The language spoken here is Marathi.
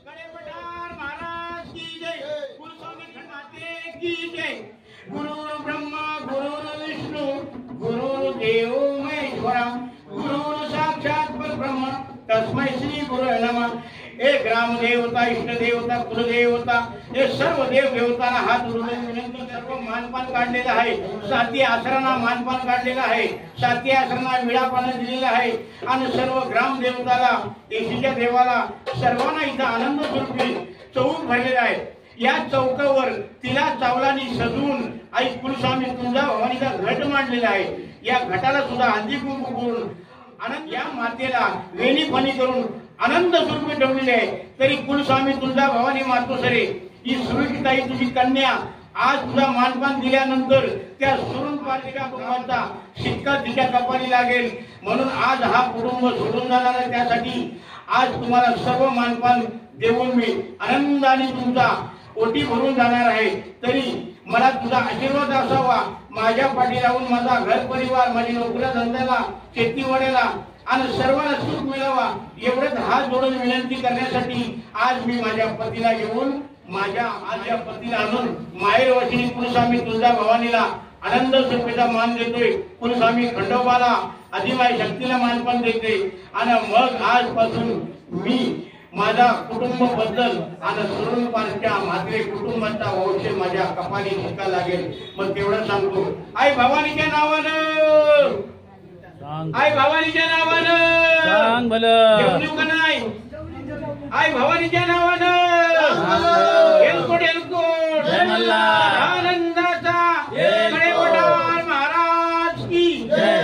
गणेश महाराज की जय। कुलस्वामी खंडाते की जय। गुरु ब्रह्मा गुरु विष्णु गुरु देव महेश्वरा गुरु साक्षात परब्रह्म तस्मै श्री गुरवे नमः। एक ग्राम देवता इष्ट देवता कुलदेवता हे सर्व देव देवतांना हात जोडून सर्व मानपान काढलेला आहे। साती आसरांना मानपान काढलेला आहे। साती आसरांना विडापान दिलेला आहे आणि सर्व ग्राम देवताला देशीच्या देवाला सर्वांना इथं आनंद स्वरूपी चौक भरलेला आहे। या चौकावर तिला चावलानी सजवून आई कुलस्वामी तुळजा भवानीचा घट मांडलेला आहे। या घटाला सुद्धा हळदी कुंकू करून आनंद या मातेला वेणी फणी करून आनंद स्वरूपी ठेवलेले आहे। तरी कुलस्वामी तुळजा भवानी मातोश्री ही सुरक्षिताई तुझी कन्या आज तुझा मानपान दिल्यानंतर त्या सुरून पालिका कुटुंबाचा शिक्का तिच्या कपाली लागेल। म्हणून आज हा कुटुंब सोडून जाणार आहे। त्यासाठी आज तुम्हाला सर्व मानपान देऊन मी आनंदाने तुमचा ओटी भरून जाणार आहे। तरी मला तुझा आशीर्वाद असावा। माझ्या पाठी राहून माझा घर परिवार माझी नोकऱ्या धंद्याला शेतीवाड्याला आणि सर्वांना सुख मिळावा एवढंच हात जोडून विनंती करण्यासाठी आज मी माझ्या पतीला घेऊन माझ्या पतीला आणून माहेर वशिनी कुलस्वामी तुळजा भवानीला आनंद स्वरूपीचा मान देतोय। कुलस्वामी खंडोबाला आदिमाई शक्तीला मानपान देते आणि मग आजपासून मी माझा कुटुंब बद्दल आणि सुरून पारच्या म्हात्रे कुटुंबाचा वंश माझ्या कपाली शिक्का लागेल। मग तेवढं सांगतो आई भवानीच्या नावानं आई भवानीच्या नावानं सांग भलं देऊ का नाही? आई भवानीच्या नावानं एलकोट एलकोट जय मल्हार आनंदाचा गणेश महाराज की जय।